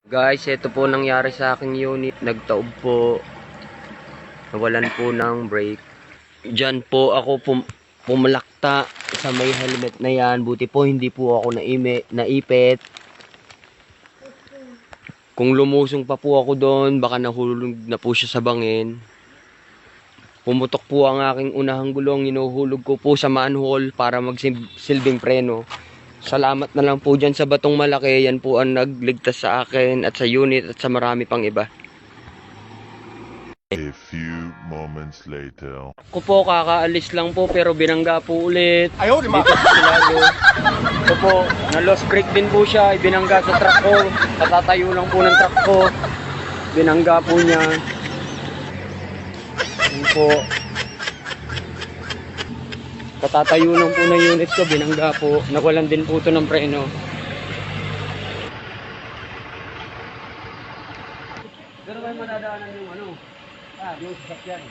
Guys, ito po nangyari sa aking unit. Nagtaob po. Nawalan po ng brake. Diyan po ako pumalakta sa may helmet na yan. Buti po hindi po ako naipit. Kung lumusong pa po ako doon, baka nahulog na po siya sa bangin. Pumutok po ang aking unahang gulong. Inuhulog ko po sa manhole para magsilbing preno. Salamat na lang po dyan sa batong malaki. Yan po ang nagligtas sa akin at sa unit at sa marami pang iba. A few moments later. Ako po kakaalis lang po pero binangga po ulit. Ayaw, di ba? Dito sa Silago. Ito po, na-lost brake din po siya. Ibinangga sa truck ko. Katatayo lang po ng truck ko. Binangga po niya. Yan po. Katatayo lang po ng unit ko. Binangga po. Nawalan din po ito ng preno. Pero may madadaanan yung yung sasakyan.